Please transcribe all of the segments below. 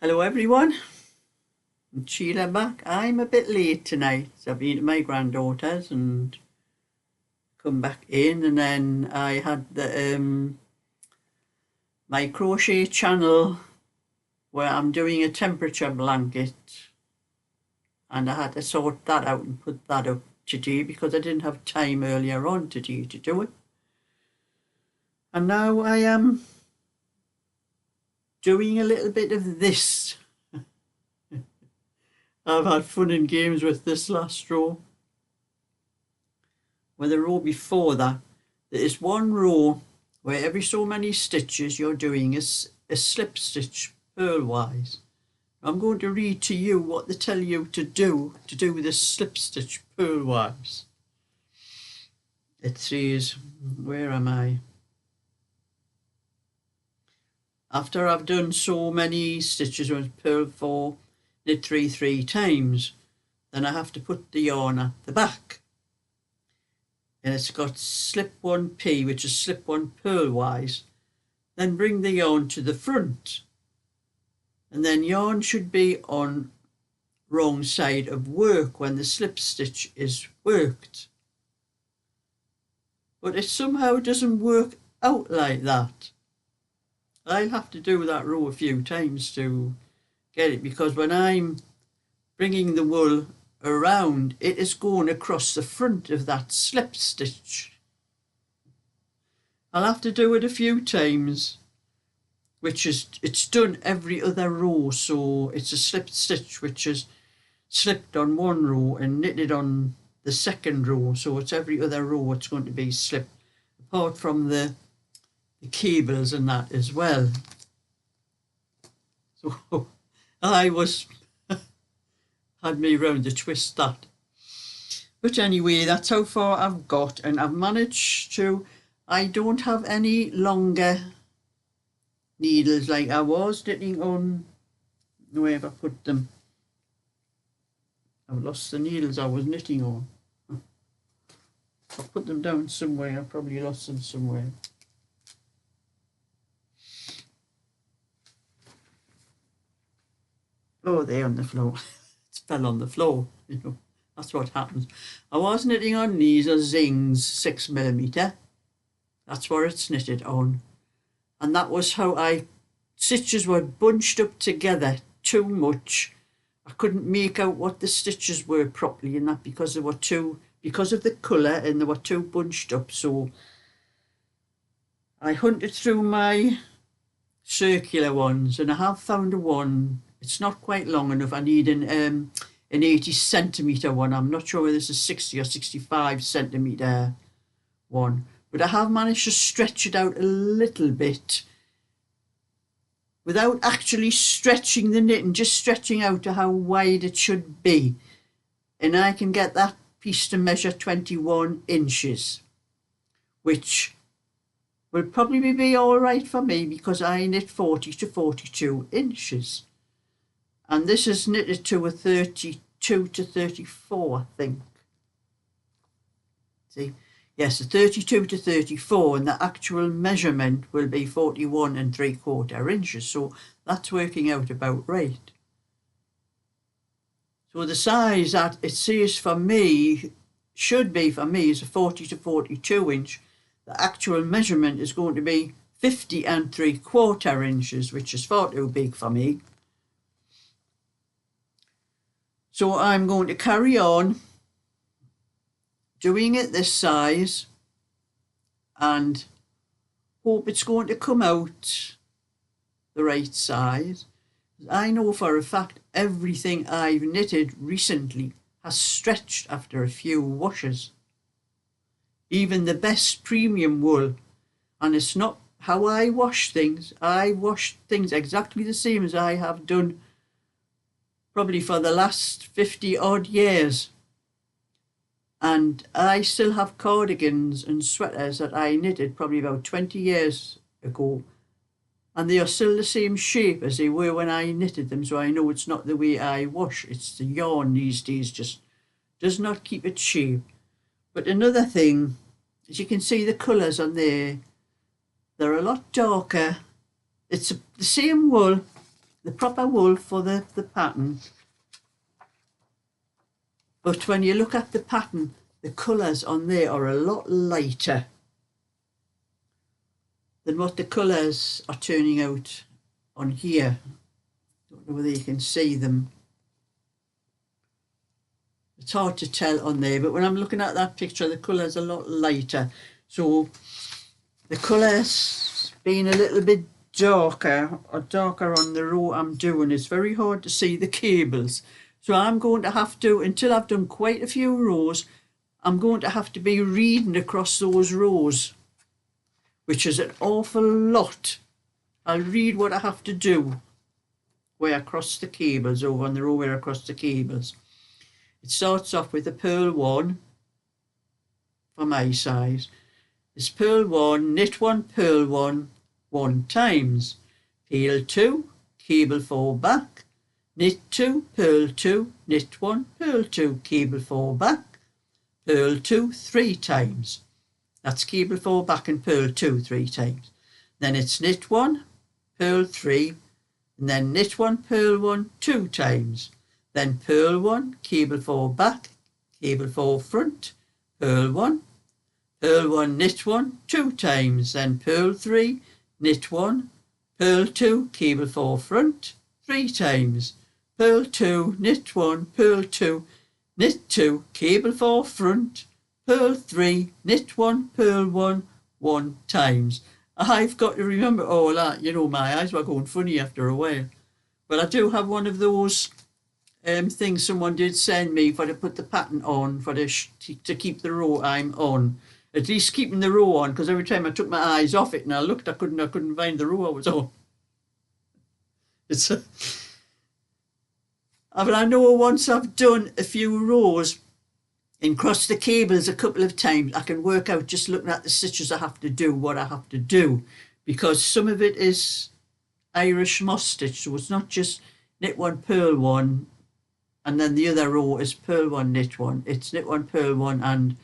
Hello everyone, it's Sheila back. I'm a bit late tonight. So I've been to my granddaughter's and come back in, and then I had the my crochet channel where I'm doing a temperature blanket, and I had to sort that out and put that up today because I didn't have time earlier on today to do it. And now I am doing a little bit of this. I've had fun and games with this last row. With the row before that, there is one row where every so many stitches you're doing is a slip stitch purlwise. I'm going to read to you what they tell you to do this slip stitch purlwise. It says, where am I? After I've done so many stitches with purl 4, knit 3 times, then I have to put the yarn at the back, and it's got slip 1p, which is slip 1 purlwise. Then bring the yarn to the front, and then yarn should be on wrong side of work when the slip stitch is worked, but it somehow doesn't work out like that. I'll have to do that row a few times to get it, because when I'm bringing the wool around, it is going across the front of that slip stitch. I'll have to do it a few times, which is, it's done every other row, so it's a slip stitch which is slipped on one row and knitted on the second row, so it's every other row it's going to be slipped, apart from the cables and that as well. So I had me round to twist that. But anyway, that's how far I've got, and I've managed to, I don't have any longer needles like I was knitting on, where have I put them? I've lost the needles I was knitting on. I'll put them down somewhere, I've probably lost them somewhere. Oh, they're on the floor. It fell on the floor, you know. That's what happens. I was knitting on these are Zing's 6mm. That's what it's knitted on. And that was how stitches were bunched up together too much. I couldn't make out what the stitches were properly, and that because they were because of the colour, and they were too bunched up. So I hunted through my circular ones, and I have found a one. It's not quite long enough. I need an 80cm one. I'm not sure whether this is 60 or 65cm one, but I have managed to stretch it out a little bit without actually stretching the knit, and just stretching out to how wide it should be, and I can get that piece to measure 21 inches, which will probably be all right for me because I knit 40 to 42 inches. And this is knitted to a 32 to 34, I think. See? Yes, a 32 to 34, and the actual measurement will be 41 3/4 inches. So that's working out about right. So the size that it says for me, should be for me, is a 40 to 42 inch. The actual measurement is going to be 50 3/4 inches, which is far too big for me. So I'm going to carry on doing it this size and hope it's going to come out the right size. I know for a fact everything I've knitted recently has stretched after a few washes. Even the best premium wool, and it's not how I wash things. I wash things exactly the same as I have done probably for the last 50 odd years, and I still have cardigans and sweaters that I knitted probably about 20 years ago, and they are still the same shape as they were when I knitted them. So I know it's not the way I wash, it's the yarn these days just does not keep its shape. But another thing, as you can see, the colours on there, they're a lot darker. It's the same wool, the proper wool for the pattern. But when you look at the pattern, the colours on there are a lot lighter than what the colours are turning out on here. Don't know whether you can see them. It's hard to tell on there, but when I'm looking at that picture, the colour's a lot lighter. So the colours being a little bit darker on the row I'm doing, it's very hard to see the cables. So I'm going to have to, until I've done quite a few rows, I'm going to have to be reading across those rows, which is an awful lot. I'll read what I have to do where I cross the cables, over on the row where I cross the cables. It starts off with a purl 1 for my size. It's purl 1, knit 1, purl 1, 1 times. Peel 2, cable 4 back, knit 2, purl 2, knit 1, purl 2, cable 4 back, purl 2 3 times. That's cable 4 back and purl 2 3 times. Then it's knit 1, purl 3, and then knit 1, purl 1 2 times. Then purl 1, cable 4 back, cable 4 front, purl 1, knit 1 2 times. Then purl 3, knit 1, purl 2, cable 4 front 3 times. Purl 2, knit 1, purl 2, knit 2, cable 4 front, purl 3, knit 1, purl 1, 1 times. I've got to remember all that. You know, my eyes were going funny after a while. But I do have one of those things someone did send me for to put the pattern on, for to keep the row I'm on. At least keeping the row on, because every time I took my eyes off it and I looked, I couldn't find the row I was on. It's but I know once I've done a few rows and crossed the cables a couple of times, I can work out, just looking at the stitches I have to do, what I have to do, because some of it is Irish moss stitch, so it's not just knit 1, purl 1, and then the other row is purl 1, knit 1. It's knit 1, purl 1, and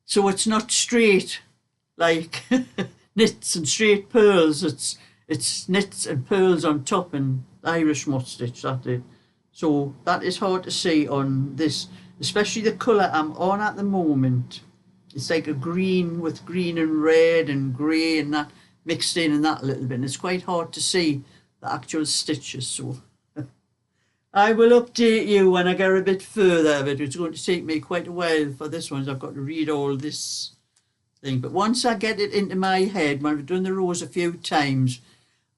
so it's not straight like knits and straight purls. It's knits and purls on top and Irish moss stitch, that's it. So that is hard to see on this, especially the colour I'm on at the moment. It's like a green with green and red and grey and that mixed in and that a little bit, and it's quite hard to see the actual stitches. So I will update you when I get a bit further of it. It's going to take me quite a while for this one. I've got to read all this thing, but once I get it into my head, when I've done the rows a few times,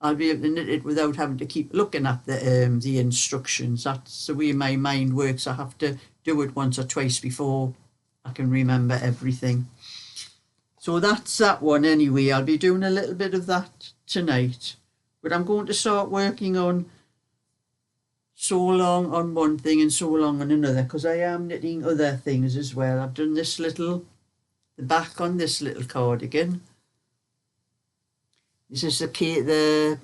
I'll be able to knit it without having to keep looking at the instructions. That's the way my mind works. I have to do it once or twice before I can remember everything. So that's that one anyway. I'll be doing a little bit of that tonight. But I'm going to start working on so long on one thing and so long on another, because I am knitting other things as well. I've done the back on this little cardigan. This is the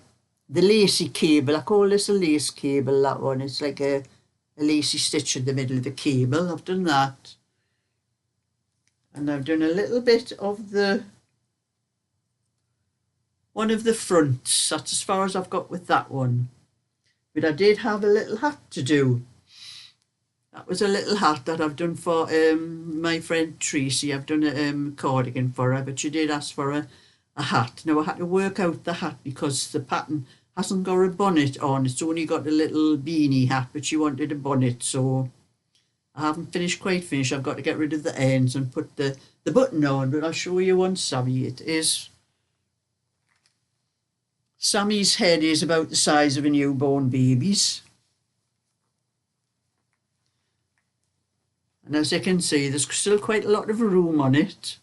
lacy cable. I call this a lace cable, that one. It's like a lacy stitch in the middle of the cable. I've done that. And I've done a little bit of one of the fronts. That's as far as I've got with that one. But I did have a little hat to do. That was a little hat that I've done for my friend Tracy. I've done a cardigan for her, but she did ask for a hat. Now I had to work out the hat because the pattern hasn't got a bonnet on. It's only got a little beanie hat, but she wanted a bonnet, so I haven't quite finished. I've got to get rid of the ends and put the button on, but I'll show you once Sammy. It is, Sammy's head is about the size of a newborn baby's. And as you can see, there's still quite a lot of room on it,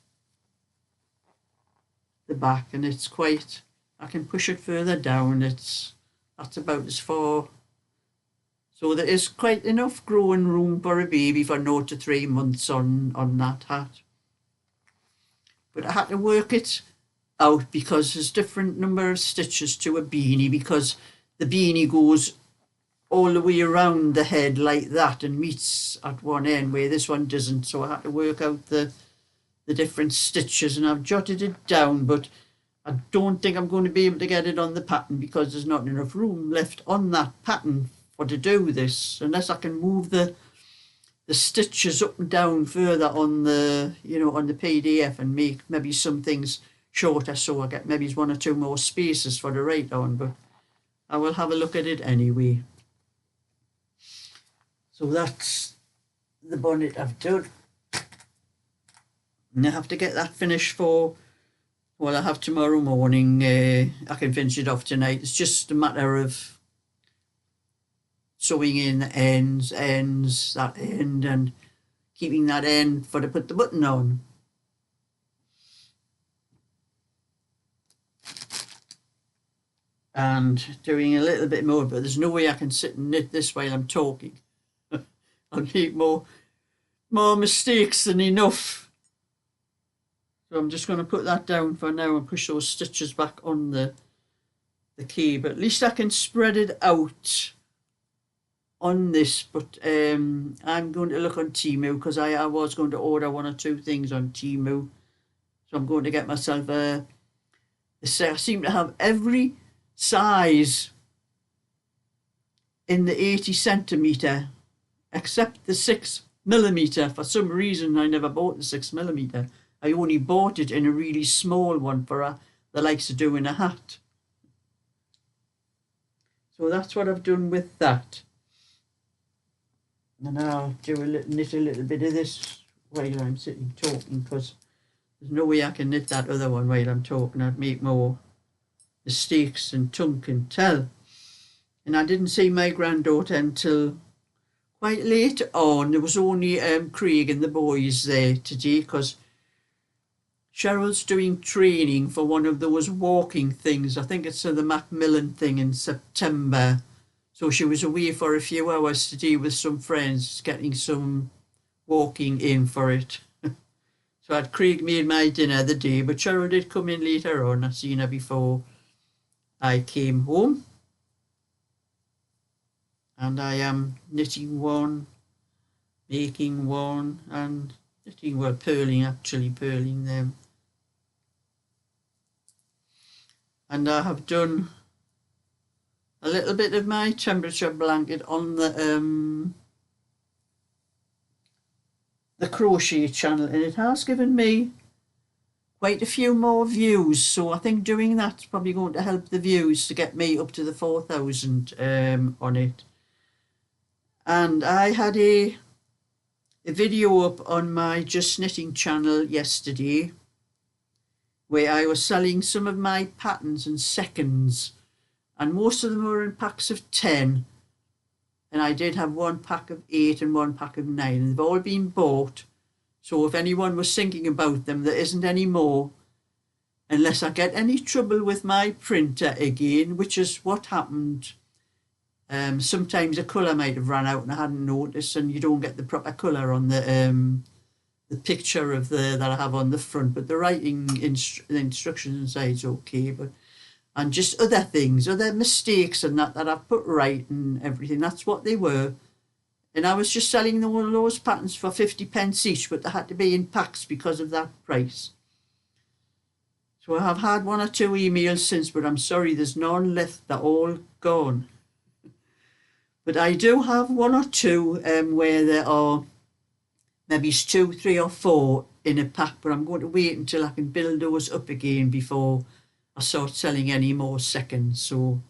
the back, and it's quite, I can push it further down. That's about as far. So there is quite enough growing room for a baby for 0 to 3 months on that hat. But I had to work it out because there's different number of stitches to a beanie, because the beanie goes all the way around the head like that and meets at one end where this one doesn't. So I had to work out the different stitches, and I've jotted it down, but I don't think I'm going to be able to get it on the pattern because there's not enough room left on that pattern for to do this, unless I can move the stitches up and down further on the, you know, on the PDF and make maybe some things shorter so I get maybe 1 or 2 more spaces for the write on, but I will have a look at it anyway. So that's the bonnet I've done. And I have to get that finished for, well, I have tomorrow morning. I can finish it off tonight. It's just a matter of sewing in the ends, that end, and keeping that end for to put the button on. And doing a little bit more, but there's no way I can sit and knit this while I'm talking. I'll make more mistakes than enough. So I'm just going to put that down for now and push those stitches back on the key. But at least I can spread it out on this. But I'm going to look on Temu because I was going to order 1 or 2 things on Temu. So I'm going to get myself I seem to have every size in the 80 centimetre except the 6mm. For some reason I never bought the 6mm. I only bought it in a really small one for the likes of doing a hat. So that's what I've done with that. And I'll knit a little bit of this while I'm sitting talking, because there's no way I can knit that other one while I'm talking. I'd make more mistakes than tongue can tell. And I didn't see my granddaughter until quite late on. There was only Craig and the boys there today because Cheryl's doing training for one of those walking things. I think it's the Macmillan thing in September. So she was away for a few hours today with some friends, getting some walking in for it. So I had Craig made my dinner the day, but Cheryl did come in later on. I'd seen her before I came home. And I am knitting one, making one, and knitting, well, purling them. And I have done a little bit of my temperature blanket on the crochet channel, and it has given me quite a few more views. So I think doing that's probably going to help the views to get me up to the 4,000 on it. And I had a video up on my Just Knitting channel yesterday where I was selling some of my patterns and seconds, and most of them were in packs of 10, and I did have 1 pack of 8 and 1 pack of 9, and they've all been bought. So if anyone was thinking about them, there isn't any more, unless I get any trouble with my printer again, which is what happened. Sometimes the colour might have run out and I hadn't noticed, and you don't get the proper colour on the picture of that I have on the front, but the writing the instructions inside is okay. But and just other things, other mistakes and that I've put right and everything, that's what they were. And I was just selling them all those patterns for 50p each, but they had to be in packs because of that price. So I have had 1 or 2 emails since, but I'm sorry, there's none left, they're all gone. But I do have 1 or 2 where there are maybe 2, 3 or 4 in a pack, but I'm going to wait until I can build those up again before I start selling any more seconds. So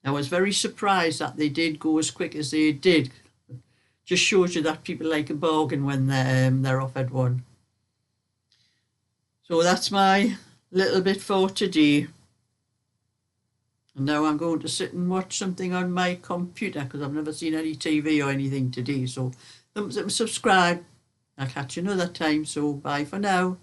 I was very surprised that they did go as quick as they did. Just shows you that people like a bargain when they're offered one. So that's my little bit for today. And now I'm going to sit and watch something on my computer because I've never seen any TV or anything today. So thumbs up and subscribe. I'll catch you another time. So bye for now.